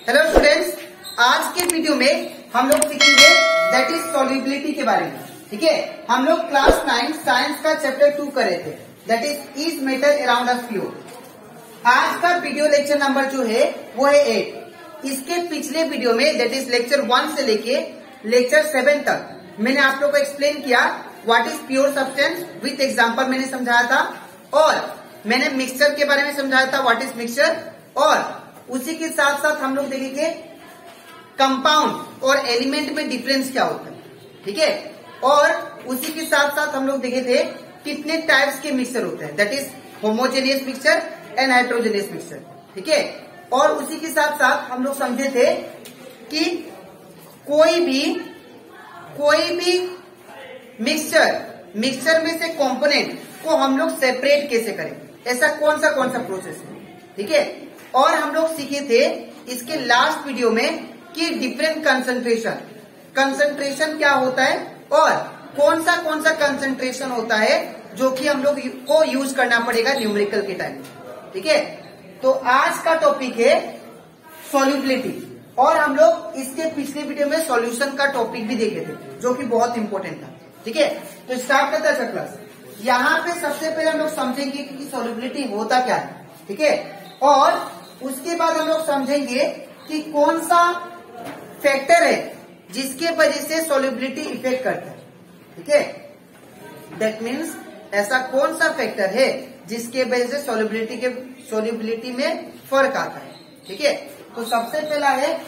Hello students, आज के video में हम लोग सीखेंगे दैट इज सॉल्युबिलिटी के बारे में। ठीक है, हम लोग क्लास 9 साइंस का चैप्टर 2 कर रहे थे, that is metal around a fluid. आज का वीडियो लेक्चर नंबर जो है वो है 8। इसके पिछले वीडियो में दैट इज लेक्चर 1 से लेके लेक्चर 7 तक मैंने आप लोग को एक्सप्लेन किया what is pure substance, with example मैंने समझाया था, और मैंने मिक्सचर के बारे में समझाया था व्हाट इज मिक्सचर, और उसी के साथ साथ हम लोग देखेंगे कंपाउंड और एलिमेंट में डिफरेंस क्या होता है। ठीक है, और उसी के साथ साथ हम लोग देखे थे कितने टाइप्स के मिक्सचर होते हैं, that is homogeneous mixture and hydrogenous mixture. ठीक है, और उसी के साथ साथ हम लोग समझे थे कि कोई भी मिक्सचर में से कंपोनेंट को हम लोग सेपरेट कैसे करें, ऐसा कौन सा प्रोसेस है। ठीक है, और हम लोग सीखे थे इसके लास्ट वीडियो में कि डिफरेंट कंसंट्रेशन क्या होता है और कौन सा कंसंट्रेशन होता है जो कि हम लोग को यूज करना पड़ेगा न्यूमेरिकल के टाइम। ठीक है, तो आज का टॉपिक है सॉल्युबिलिटी, और हम लोग इसके पिछले वीडियो में सॉल्यूशन का टॉपिक भी देखे थे जो कि बहुत इंपॉर्टेंट था। ठीक है, तो स्टार्ट करते हैं क्लास। यहाँ पे सबसे पहले हम लोग समझेंगे कि सॉल्युबिलिटी होता क्या है। ठीक है, और उसके बाद हम लोग समझेंगे कि कौन सा फैक्टर है जिसके वजह से सॉल्युबिलिटी इफेक्ट करता है। ठीक है, दैट मीन्स ऐसा कौन सा फैक्टर है जिसके वजह से सॉल्युबिलिटी में फर्क आता है। ठीक है, तो सबसे पहला है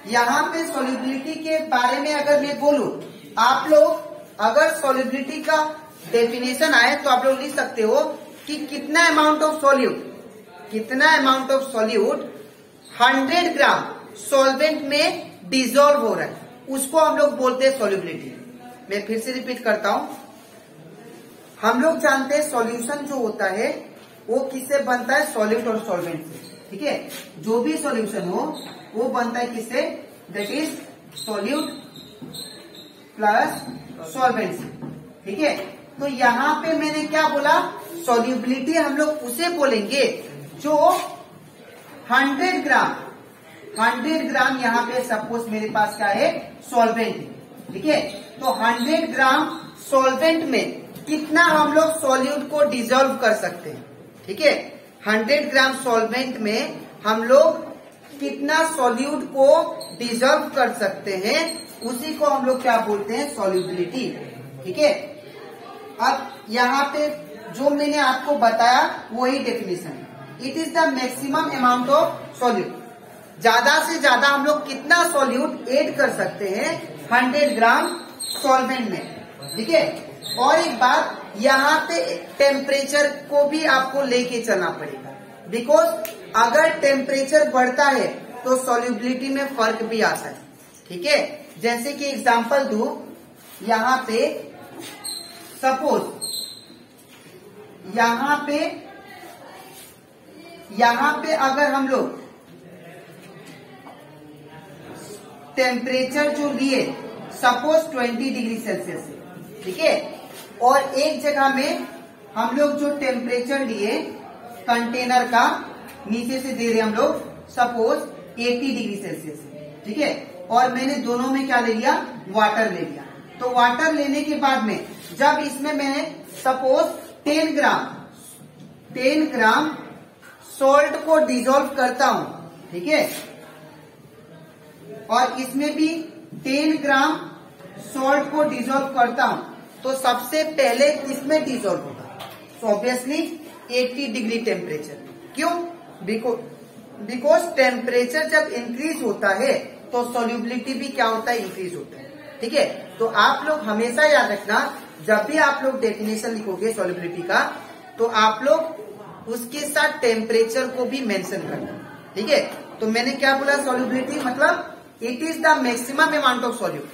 यहाँ पे सॉल्युबिलिटी के बारे में अगर मैं बोलूं, आप लोग अगर सॉल्युबिलिटी का डेफिनेशन आए तो आप लोग लिख सकते हो कि कितना amount of solute 100 gram solvent में डिसॉल्व हो रहा है, उसको हम लोग बोलते हैं सॉल्युबिलिटी। मैं फिर से रिपीट करता हूं, हम लोग जानते हैं सॉल्यूशन जो होता है वो किससे बनता है, सॉल्यूट और सॉल्वेंट से। ठीक है, जो भी सॉल्यूशन हो वो बनता है किससे, that is solute plus solvent से। ठीक है, तो यहाँ पे मैंने क्या बोला, सॉल्युबिलिटी हम लोग उसे बोलेंगे जो 100 ग्राम यहाँ पे सपोज मेरे पास क्या है, सॉल्वेंट। ठीक है, तो 100 ग्राम सॉल्वेंट में कितना हम लोग सॉल्यूट को डिसॉल्व कर सकते हैं। ठीक है, 100 ग्राम सॉल्वेंट में हम लोग कितना सॉल्यूट को डिसॉल्व कर सकते हैं, उसी को हम लोग क्या बोलते हैं, सॉल्युबिलिटी। ठीक है, अब यहाँ पे जो मैंने आपको बताया वही डेफिनेशन है, it is the maximum amount of solute. ज्यादा से ज्यादा हम लोग कितना सॉल्यूट ऐड कर सकते हैं 100 ग्राम सॉल्वेंट में। ठीक है, और एक बात, यहाँ पे टेम्परेचर को भी आपको लेके चलना पड़ेगा, बिकॉज अगर टेम्परेचर बढ़ता है तो सॉल्युबिलिटी में फर्क भी आता है। ठीक है, जैसे कि एग्जांपल दूं, यहाँ पे सपोज यहाँ पे अगर हम लोग टेम्परेचर जो लिए सपोज 20 डिग्री सेल्सियस है। ठीक है, और एक जगह में हम लोग जो टेम्परेचर लिए कंटेनर का नीचे से दे रहे हम लोग सपोज 80 डिग्री सेल्सियस है। ठीक है, और मैंने दोनों में क्या ले लिया, वाटर ले लिया। तो वाटर लेने के बाद में जब इसमें मैंने सपोज 10 ग्राम सॉल्ट को डिसॉल्व करता हूं, ठीक है, और इसमें भी 10 ग्राम सॉल्ट को डिसॉल्व करता हूं, तो सबसे पहले किसमें डिसॉल्व होगा, तो ऑब्वियसली 80 डिग्री टेम्परेचर। क्यों, बिकॉज टेम्परेचर जब इंक्रीज होता है तो सॉल्युबिलिटी भी क्या होता है, इंक्रीज होता है। ठीक है, तो आप लोग हमेशा याद रखना, जब भी आप लोग डेफिनेशन लिखोगे सॉल्युबिलिटी का, तो आप लोग उसके साथ टेम्परेचर को भी मेंशन करना। ठीक है, तो मैंने क्या बोला, सॉल्युबिलिटी मतलब it is the maximum amount of solute.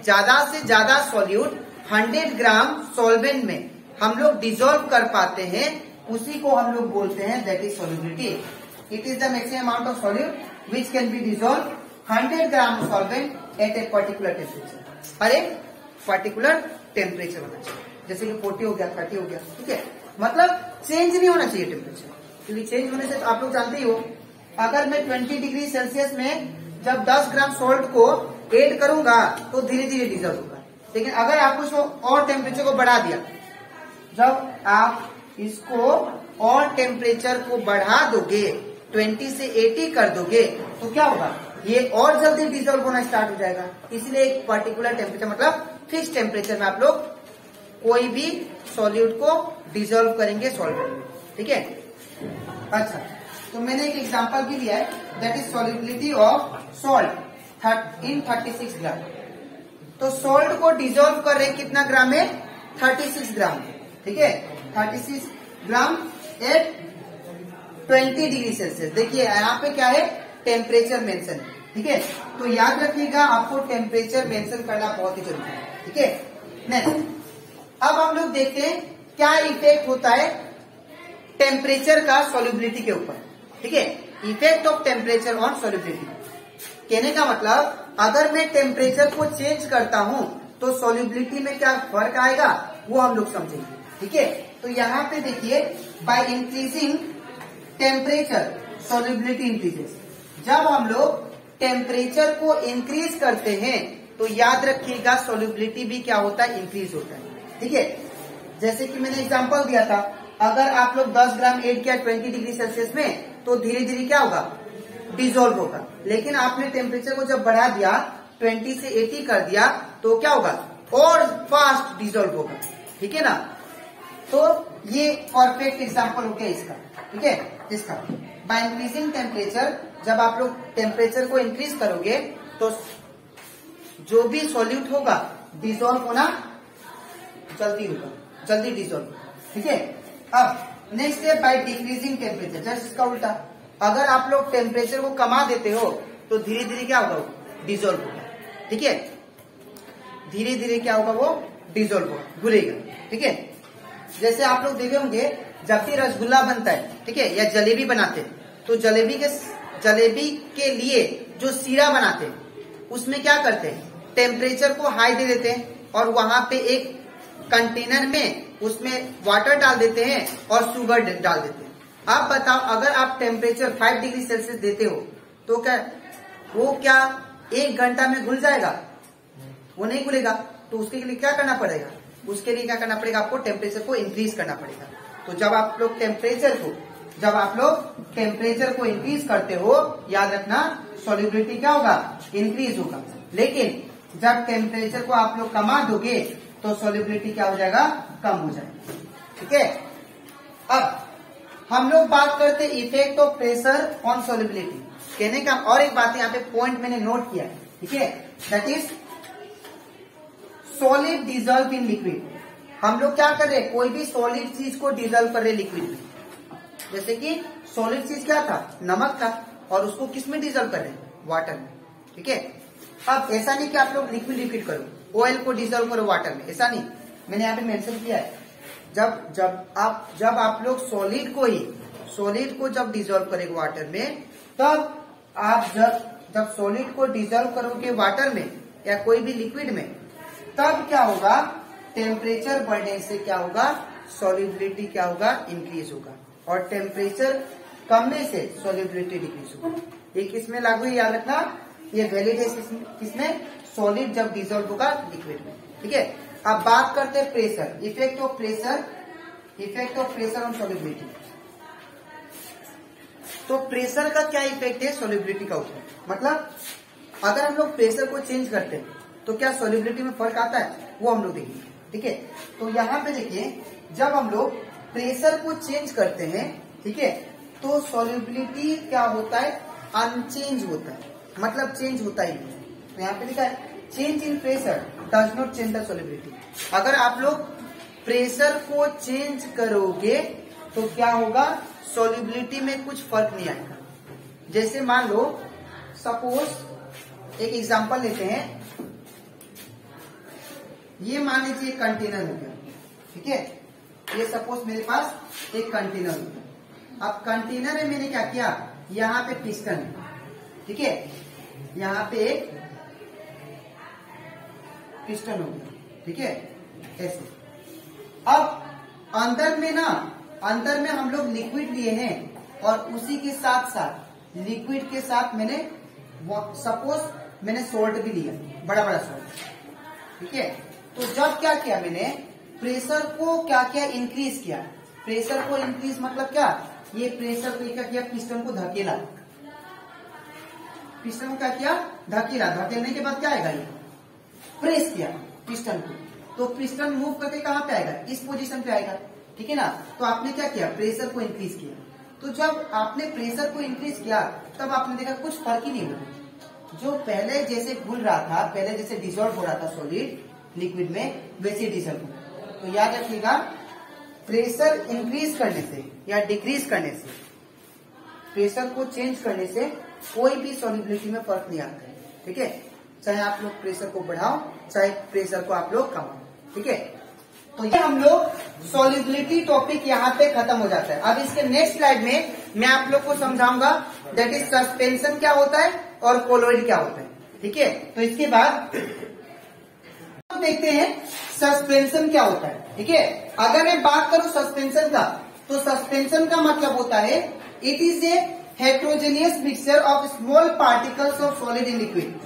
ज्यादा से ज्यादा सॉल्यूट 100 ग्राम सॉल्वेंट में हम लोग डिसॉल्व कर पाते हैं, उसी को हम लोग बोलते हैं that is solubility. It is the maximum amount of solute which can be dissolve 100 gram solvent at a particular temperature. हर एक पर्टिकुलर टेम्परेचर होना चाहिए, जैसे कि 40 हो गया, 30 हो गया। ठीक है, मतलब चेंज नहीं होना चाहिए टेम्परेचर, क्योंकि चेंज होने से तो आप लोग जानते ही हो अगर मैं 20 डिग्री सेल्सियस में जब 10 ग्राम सॉल्ट को ऐड करूंगा तो धीरे धीरे डिजॉल्व होगा। लेकिन अगर आप उसको और टेम्परेचर को बढ़ा दिया, जब आप इसको और टेम्परेचर को बढ़ा दोगे 20 से 80 कर दोगे तो क्या होगा, ये और जल्दी डिजॉल्व होना स्टार्ट हो जाएगा। इसलिए एक पर्टिकुलर टेम्परेचर मतलब फिक्स टेम्परेचर में आप लोग कोई भी सॉल्यूट को डिजॉल्व करेंगे सॉल्वेंट में, ठीक है। अच्छा, तो मैंने एक एग्जांपल भी लिया है, that is solubility of salt in 36 ग्राम। तो सॉल्ट को डिजॉल्व कर रहे कितना ग्राम है, 36 ग्राम, ठीक है। 36 ग्राम एट 20 डिग्री सेल्सियस। देखिए यहाँ पे क्या है, टेम्परेचर मेंशन है, ठीक है। तो याद रखिएगा आपको टेम्परेचर मेंशन करना बहुत ही जरूरी है, ठीक है। नेक्स्ट, अब हम लोग देखते हैं क्या इफेक्ट होता है टेम्परेचर का सॉल्युबिलिटी के ऊपर, ठीक है। Effect of temperature on solubility, कहने का मतलब अगर मैं टेम्परेचर को चेंज करता हूं तो सॉल्युबिलिटी में क्या फर्क आएगा वो हम लोग समझेंगे, ठीक है। तो यहाँ पे देखिए, by increasing temperature solubility increases. जब हम लोग टेम्परेचर को इंक्रीज करते हैं तो याद रखिएगा सॉल्युबिलिटी भी क्या होता है, इंक्रीज होता है, ठीक है। जैसे कि मैंने एग्जांपल दिया था, अगर आप लोग 10 ग्राम ऐड किया 20 डिग्री सेल्सियस में तो धीरे धीरे क्या होगा, डिजोल्व होगा। लेकिन आपने टेम्परेचर को जब बढ़ा दिया 20 से 80 कर दिया तो क्या होगा, और फास्ट डिजोल्व होगा, ठीक है ना। तो ये परफेक्ट एग्जांपल हो गया इसका, ठीक है। इसका बाय इंक्रीजिंग टेम्परेचर, जब आप लोग टेम्परेचर को इंक्रीज करोगे तो जो भी सॉल्यूट होगा डिजोल्व होना जल्दी होगा, जल्दी डिजोल्व, ठीक है। अब नेक्स्ट है बाय डिक्रीजिंग टेम्परेचर, जस्ट इसका उल्टा। अगर आप लोग टेम्परेचर को कमा देते हो तो धीरे धीरे क्या होगा, डिजोल्व होगा, ठीक है। धीरे धीरे क्या होगा, वो डिजोल्व होगा, घुलेगा, ठीक है। जैसे आप लोग देखे होंगे जब भी रसगुल्ला बनता है, ठीक है, या जलेबी बनाते हैं तो जलेबी के लिए जो सीरा बनाते हैं उसमें क्या करते हैं, टेम्परेचर को हाई दे देते हैं और वहां पे एक कंटेनर में उसमें वाटर डाल देते हैं और शुगर डाल देते हैं। आप बताओ, अगर आप टेम्परेचर 5 डिग्री सेल्सियस देते हो तो क्या 1 घंटा में घुल जाएगा, वो नहीं घुलेगा। तो उसके लिए क्या करना पड़ेगा, उसके लिए क्या करना पड़ेगा, आपको टेम्परेचर को इंक्रीज करना पड़ेगा। तो जब आप लोग टेम्परेचर को इंक्रीज करते हो, याद रखना सॉल्युबिलिटी क्या होगा, इंक्रीज होगा। लेकिन जब टेम्परेचर को आप लोग कमा दोगे तो सॉल्युबिलिटी क्या हो जाएगा, कम हो जाएगा, ठीक है। अब हम लोग बात करते हैं effect of pressure on solubility. कहने का और एक बात यहाँ पे पॉइंट मैंने नोट किया, ठीक है, that is solid dissolve in liquid. हम लोग क्या कर रहे हैं, कोई भी सॉलिड चीज को डिजॉल्व कर रहे लिक्विड में। जैसे कि सॉलिड चीज क्या था, नमक था, और उसको किस में डिजॉल्व कर रहे हैं, वाटर में, ठीक है। अब ऐसा नहीं कि आप लोग लिक्विड करो, ऑयल को डिजॉल्व करो वाटर में, ऐसा नहीं। मैंने यहाँ पे मेंशन किया है, जब आप लोग सॉलिड को जब डिजॉल्व करेंगे वाटर में, तब आप जब सॉलिड को डिजॉल्व करोगे वाटर में या कोई भी लिक्विड में, तब क्या होगा, टेम्परेचर बढ़ने से क्या होगा, सॉल्युबिलिटी क्या होगा, इंक्रीज होगा, और टेम्परेचर कमने से सॉल्युबिलिटी डिक्रीज होगा। ये किसमें लागू है, याद रखना, ये वैलिड है किसमें, सॉलिड जब डिजॉल्व होगा लिक्विड में, ठीक है। अब बात करते हैं pressure, effect of pressure on solubility. तो प्रेशर का क्या इफेक्ट है सॉल्युबिलिटी का ऊपर, मतलब अगर हम लोग प्रेशर को चेंज करते हैं तो क्या सॉल्युबिलिटी में फर्क आता है, वो हम लोग देखेंगे, ठीक है। तो यहाँ पे देखिए, जब हम लोग प्रेशर को चेंज करते हैं, ठीक है, तो सॉल्युबिलिटी क्या होता है, अनचेंज होता है, मतलब चेंज होता ही नहीं। तो यहाँ पे लिखा है change in pressure does not change the solubility. अगर आप लोग प्रेशर को चेंज करोगे तो क्या होगा, सॉल्युबिलिटी में कुछ फर्क नहीं आएगा। जैसे मान लो, सपोज एक एग्जांपल लेते हैं, ये मान लीजिए एक कंटेनर हो गया, ठीक है। ये सपोज मेरे पास एक कंटेनर हो गया। अब कंटेनर में मैंने क्या किया, यहाँ पे पिस्टन है, ठीक है, यहाँ पे एक पिस्टन हो गया, ठीक है, ऐसे। अब अंदर में हम लोग लिक्विड लिए हैं और उसी के साथ साथ लिक्विड के साथ मैंने सपोज मैंने सोल्ट भी लिया, बड़ा बड़ा सोल्ट, ठीक है। तो जब क्या किया मैंने, प्रेशर को क्या किया, इंक्रीज किया। प्रेशर को इंक्रीज मतलब क्या, ये प्रेशर को क्या किया, पिस्टन को धकेला, पिस्टन को क्या किया, धकेला। धकेलने के बाद क्या आएगा, ये प्रेस किया पिस्टन को, तो पिस्टन मूव करके कहां पे आएगा, इस पोजीशन पे आएगा, ठीक है ना। तो आपने क्या किया, प्रेशर को इंक्रीज किया। तो जब आपने प्रेशर को इंक्रीज किया तब आपने देखा कुछ फर्क ही नहीं हुआ। जो पहले जैसे घुल रहा था, पहले जैसे डिसॉल्व हो रहा था सॉलिड लिक्विड में, वैसे डिसॉल्व हुआ। तो याद रखिएगा, प्रेशर इंक्रीज करने से या डिक्रीज करने से, प्रेशर को चेंज करने से कोई भी सॉल्युबिलिटी में फर्क नहीं आता है, ठीक है। चाहे आप लोग प्रेशर को बढ़ाओ, चाहे प्रेशर को आप लोग कमाओ, ठीक है। तो ये हम लोग सॉल्युबिलिटी टॉपिक यहाँ पे खत्म हो जाता है। अब इसके नेक्स्ट स्लाइड में मैं आप लोग को समझाऊंगा दैट इज सस्पेंशन क्या होता है और कोलॉइड क्या होता है, ठीक है। तो इसके बाद देखते हैं सस्पेंशन क्या होता है, ठीक है। अगर मैं बात करूं सस्पेंशन का, तो सस्पेंशन का मतलब होता है it is a heterogeneous mixture of small particles of solid in liquid.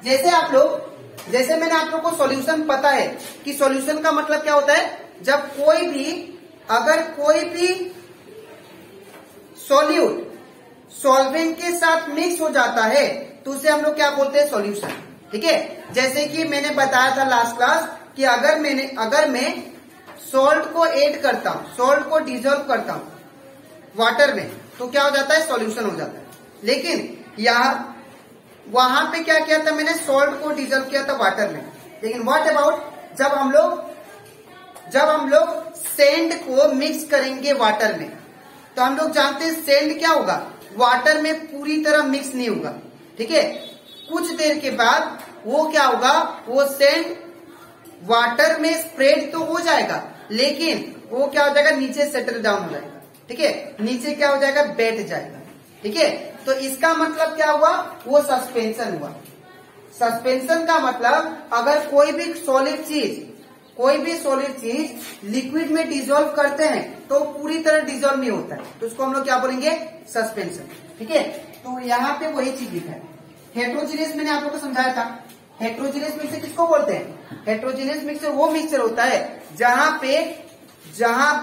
जैसे मैंने आप लोग को सॉल्यूशन पता है कि सॉल्यूशन का मतलब क्या होता है, जब अगर कोई भी सॉल्यूट सॉल्वेंट के साथ मिक्स हो जाता है तो उसे हम लोग क्या बोलते हैं, सॉल्यूशन, ठीक है। जैसे कि मैंने बताया था लास्ट क्लास कि अगर मैं सॉल्ट को ऐड करता हूं, सॉल्ट को डिसॉल्व करता हूं वाटर में, तो क्या हो जाता है, सॉल्यूशन हो जाता है। लेकिन वहां पे क्या किया था मैंने, सॉल्ट को डिसॉल्व किया था वाटर में। लेकिन व्हाट अबाउट जब हम लोग सैंड को मिक्स करेंगे वाटर में, तो हम लोग जानते हैं सैंड क्या होगा, वाटर में पूरी तरह मिक्स नहीं होगा, ठीक है। कुछ देर के बाद वो क्या होगा, वो सैंड वाटर में स्प्रेड तो हो जाएगा, लेकिन वो क्या हो जाएगा, नीचे सेटल डाउन हो जाएगा, ठीक है। नीचे क्या हो जाएगा, बैठ जाएगा, ठीक है। तो इसका मतलब क्या हुआ, वो सस्पेंशन हुआ। सस्पेंशन का मतलब अगर कोई भी सॉलिड चीज लिक्विड में डिसॉल्व करते हैं तो पूरी तरह डिसॉल्व नहीं होता है, तो उसको हम लोग क्या बोलेंगे, सस्पेंशन, ठीक है। तो यहाँ पे वही चीज लिखा है। हेट्रोजीनियस मैंने आप लोग को समझाया था, हेट्रोजीनियस मिक्सचर किसको बोलते हैं, हेट्रोजीनियस मिक्सचर वो मिक्सचर होता है जहां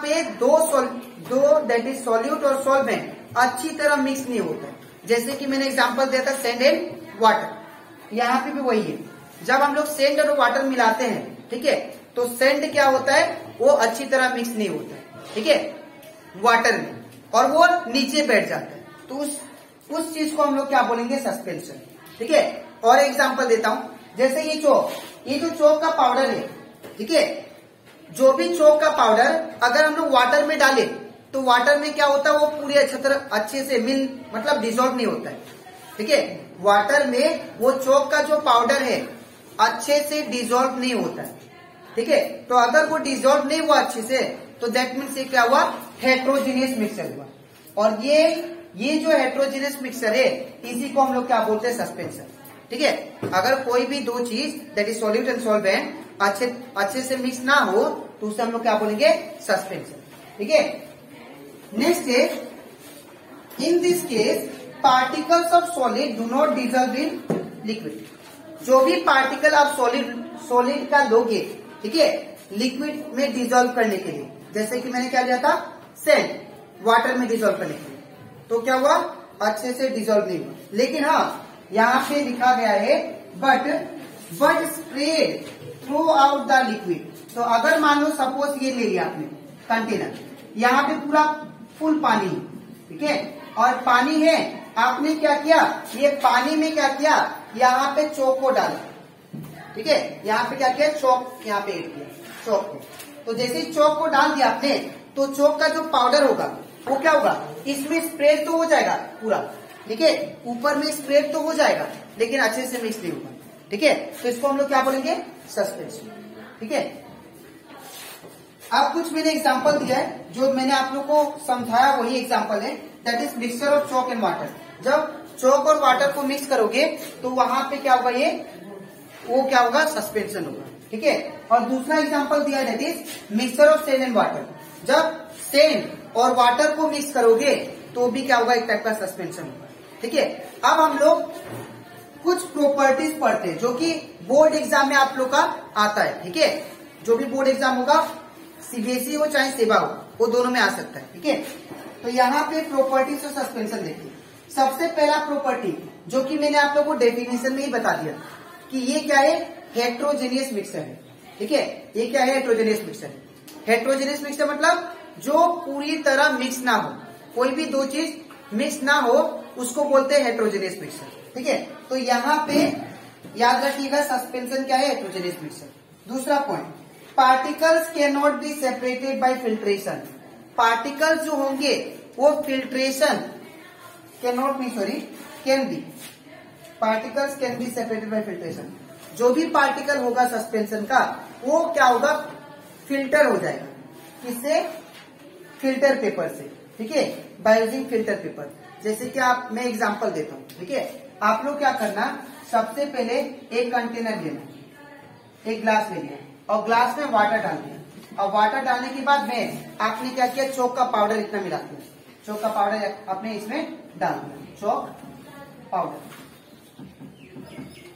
पे दो दैट इज सॉल्यूट और सॉल्वेंट अच्छी तरह मिक्स नहीं होता है। जैसे कि मैंने एग्जांपल दिया था सैंड एंड वाटर, यहाँ पे भी वही है। जब हम लोग सैंड और वाटर मिलाते हैं, ठीक है, तो सैंड क्या होता है, वो अच्छी तरह मिक्स नहीं होता है, ठीक है, वाटर में, और वो नीचे बैठ जाता है। तो उस चीज को हम लोग क्या बोलेंगे, सस्पेंशन, ठीक है। और एग्जांपल देता हूं, जैसे ये जो चौक का पाउडर है, ठीक है, जो भी चौक का पाउडर अगर हम लोग वाटर में डाले तो वाटर में क्या होता है, वो पूरी अच्छे से मतलब डिसॉल्व नहीं होता है, ठीक है। वाटर में वो चौक का जो पाउडर है अच्छे से डिसॉल्व नहीं होता है, ठीक है। तो अगर वो डिसॉल्व नहीं हुआ अच्छे से, तो दैट मीन्स ये क्या हुआ, हेट्रोजीनियस मिक्सचर हुआ। और ये जो हेट्रोजीनियस मिक्सचर है, इसी को हम लोग क्या बोलते हैं, सस्पेंशन, ठीक है। अगर कोई भी दो चीज that is solute and solvent अच्छे से मिक्स ना हो तो उसे हम लोग क्या बोलेंगे, सस्पेंशन, ठीक है। नेक्स्ट है, in this case particles of solid do not dissolve in liquid. जो भी पार्टिकल आप सॉलिड का लोगे, ठीक है, लिक्विड में डिसॉल्व करने के लिए, जैसे कि मैंने क्या लिया था, सैंड वाटर में डिसॉल्व करने के लिए, तो क्या हुआ, अच्छे से डिसॉल्व नहीं हुआ। लेकिन हाँ, यहाँ पे लिखा गया है but spread through out the liquid. तो अगर मान लो सपोज ये ले लिया आपने कंटेनर, यहाँ पे पूरा फुल पानी है, ठीक है, और पानी है, आपने क्या किया, ये पानी में क्या किया, यहाँ पे चौक को डाला, ठीक है, यहाँ पे क्या किया, चौक यहाँ पे ऐड किया, चौक को। तो जैसे ही चौक को डाल दिया आपने, तो चौक का जो पाउडर होगा वो क्या होगा, इसमें स्प्रेड तो हो जाएगा पूरा, ठीक है, ऊपर में स्प्रेड तो हो जाएगा, लेकिन अच्छे से मिक्स नहीं होगा, ठीक है। तो इसको हम लोग क्या बोलेंगे, सस्पेंशन, ठीक है। अब कुछ मैंने एग्जांपल दिया है, जो मैंने आप लोग को समझाया वही एग्जांपल है, that is mixture of chalk and water. जब चॉक और वाटर को मिक्स करोगे तो वहां पे क्या होगा, वो क्या होगा, सस्पेंशन होगा, ठीक है। और दूसरा एग्जांपल दिया है, that is mixture of sand and water. जब सैंड और वाटर को मिक्स करोगे तो भी क्या होगा, एक टाइप का सस्पेंशन होगा, ठीक है, अब हम लोग कुछ प्रॉपर्टीज पढ़ते हैं जो कि बोर्ड एग्जाम में आप लोग का आता है। ठीक है, जो भी बोर्ड एग्जाम होगा, सीबीएसई हो चाहे सेवा हो, वो दोनों में आ सकता है। ठीक है, तो यहाँ पे प्रॉपर्टीज और सस्पेंशन देखिए। सबसे पहला प्रॉपर्टी जो कि मैंने आप लोगों को डेफिनेशन में ही बता दिया कि ये क्या है, हेट्रोजेनियस मिक्सचर है। ठीक है, ये क्या है, हेट्रोजेनियस मिक्सचर। हेट्रोजेनियस मिक्सचर मतलब जो पूरी तरह मिक्स ना हो, कोई भी दो चीज मिक्स ना हो उसको बोलते हैं हेट्रोजेनियस मिक्सचर। ठीक है, तो यहाँ पे याद रखिएगा सस्पेंशन क्या है, हेट्रोजेनियस मिक्सचर। दूसरा point, particles can not be separated by filtration. Particles जो होंगे वो filtration can be, particles can be separated by filtration. जो भी पार्टिकल होगा सस्पेंशन का वो क्या होगा, फिल्टर हो जाएगा। किससे, फिल्टर पेपर से। ठीक है, बाय यूजिंग फिल्टर पेपर। जैसे कि मैं एग्जांपल देता हूँ। ठीक है, आप लोग क्या करना, सबसे पहले एक कंटेनर लेना, एक ग्लास ले लिया और ग्लास में वाटर डाल दिया, और वाटर डालने के बाद में आपने क्या किया, चौक का पाउडर इतना मिला दिया, चौक का पाउडर आपने इसमें डाल दिया, चौक पाउडर।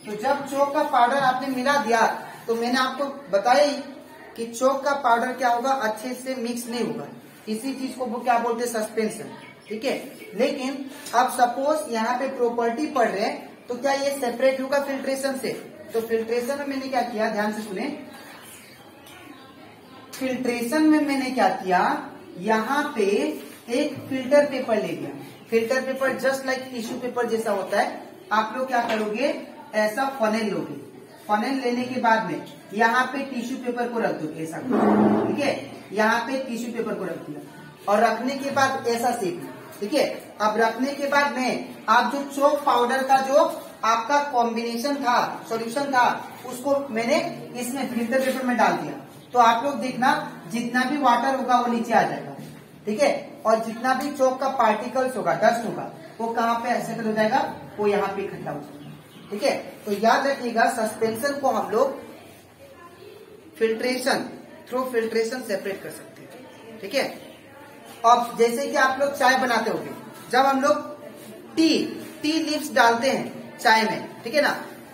तो जब चौक का पाउडर आपने मिला दिया तो मैंने आपको बताया ही कि चौक का पाउडर क्या होगा, अच्छे से मिक्स नहीं होगा, इसी चीज को वो क्या बोलते हैं, सस्पेंशन। ठीक है, लेकिन अब सपोज यहाँ पे प्रॉपर्टी पढ़ रहे हैं तो क्या ये सेपरेट होगा फिल्ट्रेशन से, तो फिल्ट्रेशन में मैंने क्या किया, ध्यान से सुने, फिल्ट्रेशन में मैंने क्या किया, यहाँ पे एक फिल्टर पेपर ले लिया। Filter paper just like tissue paper जैसा होता है। आप लोग क्या करोगे, ऐसा फनेल लोगे, फनेल लेने के बाद में यहाँ पे टिश्यू पेपर को रख दोगे ऐसा। ठीक है, यहाँ पे टिश्यू पेपर को रख दिया और रखने के बाद ऐसा सेक। ठीक है, अब रखने के बाद में आप जो चौक पाउडर का जो आपका कॉम्बिनेशन था, सॉल्यूशन था, उसको मैंने इसमें फिल्टर पेपर में डाल दिया। तो आप लोग देखना जितना भी वाटर होगा वो नीचे आ जाएगा। ठीक है, और जितना भी चौक का पार्टिकल्स होगा, डस्ट होगा, वो कहाँ पे सेटल हो जाएगा, वो यहाँ पे इकट्ठा हो जाएगा। ठीक है, तो याद रखिएगा सस्पेंशन को हम लोग फिल्ट्रेशन, थ्रू फिल्ट्रेशन सेपरेट कर सकते हैं। ठीक है, अब जैसे कि आप लोग चाय बनाते होंगे, जब हम लोग टी लीव्स डालते हैं चाय में, ठीक है ना,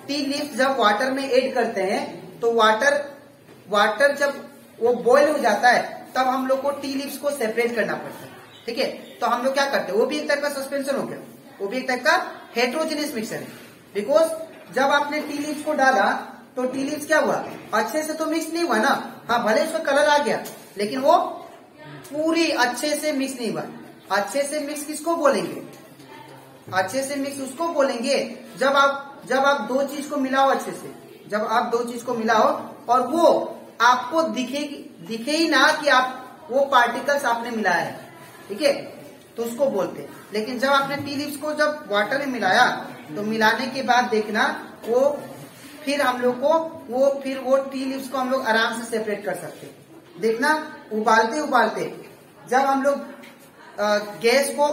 टी लीव्स जब वाटर में ऐड करते हैं तो वाटर जब वो बॉयल हो जाता है तब हम लोग को टी लीव्स को सेपरेट करना पड़ता है। ठीक है, तो हम लोग क्या करते हैं, वो भी एक टाइप का सस्पेंशन हो गया, वो भी एक टाइप का हेट्रोजेनियस मिक्सचर है। बिकॉज जब आपने टी लीव्स को डाला तो टी लीव्स क्या हुआ, अच्छे से तो मिक्स नहीं हुआ ना, हाँ भले उसका कलर आ गया लेकिन वो पूरी अच्छे से मिक्स नहीं हुआ। अच्छे से मिक्स किसको बोलेंगे, अच्छे से मिक्स उसको बोलेंगे जब आप दो चीज को मिलाओ अच्छे से, जब आप दो चीज को मिलाओ और वो आपको दिखे ही ना कि आप वो पार्टिकल्स आपने मिलाया है। ठीक है, तो उसको बोलते हैं। लेकिन जब आपने टी लीव्स को जब वाटर में मिलाया तो मिलाने के बाद देखना वो फिर हम लोग को वो टी लीव्स को हम लोग आराम से सेपरेट कर सकते हैं। देखना उबालते उबालते जब हम लोग गैस को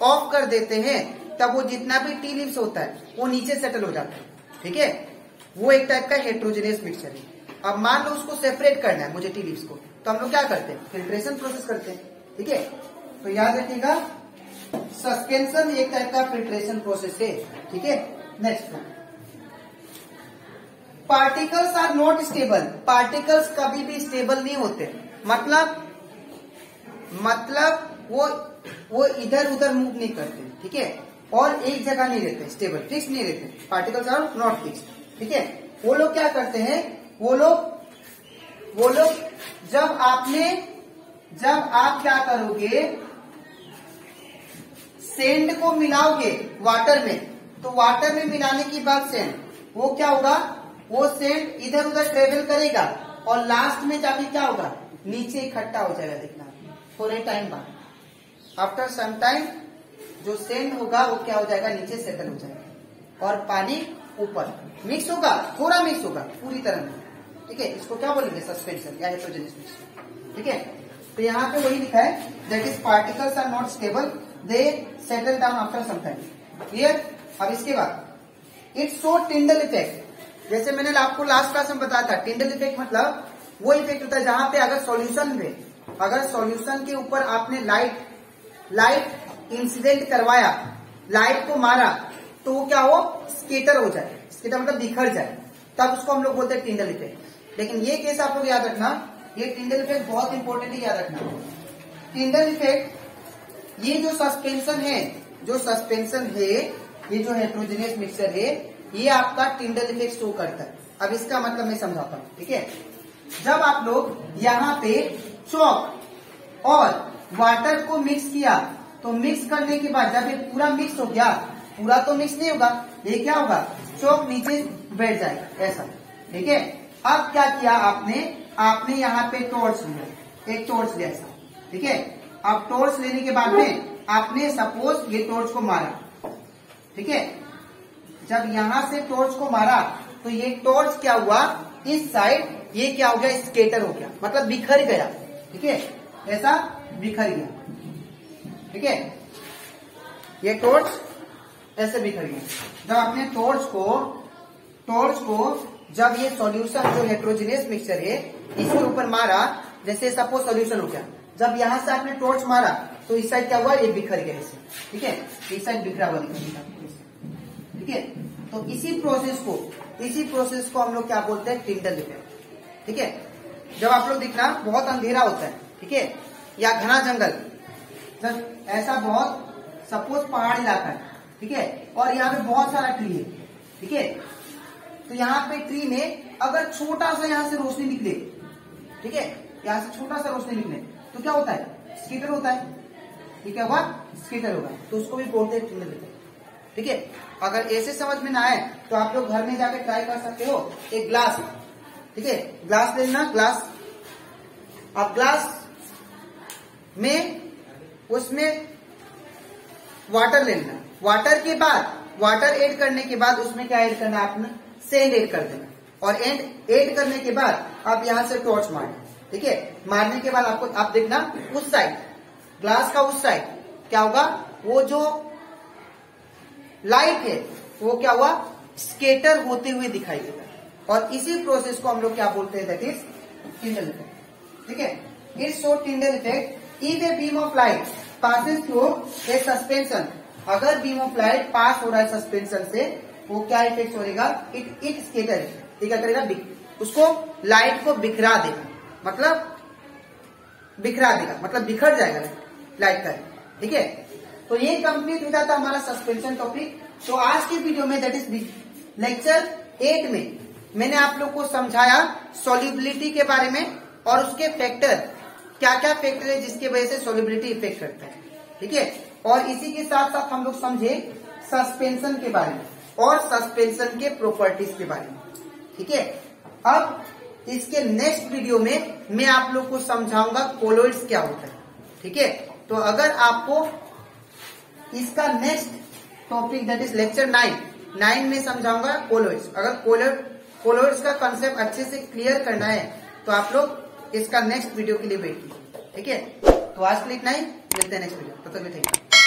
ऑफ कर देते हैं तब वो जितना भी टी लीव्स होता है वो नीचे सेटल हो जाता है। ठीक है, वो एक टाइप का हेट्रोजेनियस मिक्सचर है। अब मान लो उसको सेपरेट करना है मुझे टी लीव्स को, तो हम लोग क्या करते हैं, फिल्ट्रेशन प्रोसेस करते हैं। ठीक है, तो याद रखिएगा सस्पेंशन एक टाइप का फिल्ट्रेशन प्रोसेस है। ठीक है, next particles are not stable. Particles कभी भी स्टेबल नहीं होते, मतलब वो इधर उधर मूव नहीं करते। ठीक है, और एक जगह नहीं रहते, स्टेबल फिक्स नहीं रहते। Particles are not fix. ठीक है, वो लोग क्या करते हैं, वो लोग जब आप क्या करोगे, सेंड को मिलाओगे वाटर में, तो वाटर में मिलाने की बाद सेंड वो क्या होगा, वो सेंड इधर उधर ट्रेवल करेगा और लास्ट में जाके क्या होगा, नीचे इकट्ठा हो जाएगा। देखना थोड़े टाइम बाद, आफ्टर सम टाइम जो सेंड होगा वो क्या हो जाएगा, नीचे सेटल हो जाएगा और पानी ऊपर मिक्स होगा, थोड़ा मिक्स होगा, पूरी तरह नहीं। ठीक है, इसको क्या बोलेंगे, सस्पेंशन या हेट्रोजेनियस मिक्सचर। ठीक है, तो यहाँ पे वही लिखा है, that is particles are not stable, they settle down after some time. Clear. अब इसके बाद इट्स शो टिंडल इफेक्ट। जैसे मैंने आपको लास्ट क्लास में बताया था, टिंडल इफेक्ट मतलब वो इफेक्ट होता है जहां पे अगर सॉल्यूशन के ऊपर आपने लाइट इंसिडेंट करवाया, लाइट को मारा तो वो क्या हो, स्केटर हो जाए, स्केटर मतलब बिखर जाए, तब उसको हम लोग बोलते हैं टिंडल इफेक्ट। लेकिन ये केस आप लोग याद रखना, ये टिंडल इफेक्ट बहुत इंपॉर्टेंट है, याद रखना। टिंडल इफेक्ट ये जो सस्पेंशन है, ये जो हेट्रोजेनियस मिक्सचर है, ये आपका टिंडल इफेक्ट शो करता है। अब इसका मतलब मैं समझाता हूँ, ठीक है। जब आप लोग यहाँ पे चॉक और वाटर को मिक्स किया, तो मिक्स करने के बाद जब ये पूरा मिक्स हो गया, पूरा तो मिक्स नहीं होगा, ये क्या होगा, चॉक नीचे बैठ जाएगा ऐसा, ठीक है। अब क्या किया आपने यहाँ पे टॉर्च लिया, एक टॉर्च लिया ऐसा, ठीक है। अब टॉर्च लेने के बाद में आपने सपोज ये टॉर्च को मारा, ठीक है। जब यहां से टॉर्च को मारा तो ये टॉर्च क्या हुआ, इस साइड ये क्या हो गया, स्केटर हो गया, मतलब बिखर गया, ठीक है, ऐसा बिखर गया, ठीक है। ये टॉर्च ऐसे बिखर गया। जब आपने टॉर्च को जब ये सॉल्यूशन जो हेट्रोजेनियस मिक्सचर है इसके ऊपर मारा, जैसे सपोज सॉल्यूशन हो गया, जब यहां से आपने टॉर्च मारा तो इस साइड क्या हुआ, ये बिखर गया ऐसे, ठीक है, इस साइड बिखरा हुआ दिखा, ठीक है। तो इसी प्रोसेस को हम लोग क्या बोलते हैं, टिंडल इफेक्ट, ठीक है। जब आप लोग दिखना बहुत अंधेरा होता है, ठीक है, या घना जंगल, जब ऐसा बहुत सपोज पहाड़ इलाका है, ठीक है, और यहाँ पे बहुत सारा ट्री है, ठीक है, तो यहाँ पे ट्री में अगर छोटा सा यहाँ से रोशनी निकले, ठीक है, यहाँ से छोटा सा रोशनी निकले तो क्या होता है, स्केटर होता है, ये क्या हुआ, स्केटर होगा, तो उसको भी बोलते हैं टिंडल इफेक्ट, ठीक है। अगर ऐसे समझ में ना आए तो आप लोग घर में जाके ट्राई कर सकते हो, एक ग्लास, ठीक है, ग्लास ले लेना, ग्लास, आप ग्लास में उसमें वाटर ले लेना, वाटर के बाद वाटर ऐड करने के बाद उसमें क्या ऐड करना, आपने सैंड ऐड कर देना, और ऐड करने के बाद आप यहां से टॉर्च मारना, ठीक है। मारने के बाद आपको आप देखना उस साइड, ग्लास का उस साइड क्या होगा, वो जो लाइट है वो क्या हुआ, स्केटर होते हुए दिखाई देगा, और इसी प्रोसेस को हम लोग क्या बोलते हैं, दैट इज टिंडल इफेक्ट, ठीक है। It's so Tyndall effect if a beam of light passes through a suspension, अगर बीम ऑफ लाइट पास हो रहा है सस्पेंशन से, वो क्या इफेक्ट होगा, इट स्केटर, क्या करेगा, उसको लाइट को बिखरा देगा, मतलब बिखर जाएगा लाइट का, ठीक है। तो ये कंप्लीट हो जाता हमारा सस्पेंशन टॉपिक। तो आज की वीडियो में, दैट इज लेक्चर 8 में मैंने आप लोग को समझाया सॉल्युबिलिटी के बारे में, और उसके फैक्टर, क्या क्या फैक्टर है जिसकी वजह से सॉल्युबिलिटी इफेक्ट करता है, ठीक है। और इसी के साथ साथ हम लोग समझे सस्पेंशन के बारे में और सस्पेंशन के प्रॉपर्टीज के बारे में, ठीक है। अब इसके नेक्स्ट वीडियो में मैं आप लोग को समझाऊंगा कोलोइड्स क्या होता है, ठीक है। तो अगर आपको इसका next topic, that is lecture 9 में समझाऊंगा कोलोइड्स। अगर कोलोइड्स का कंसेप्ट अच्छे से क्लियर करना है तो आप लोग इसका नेक्स्ट वीडियो के लिए वेट कीजिए, ठीक है। तो आज के लिए इतना ही, मिलते हैं नेक्स्ट वीडियो, तब तक थैंक यू।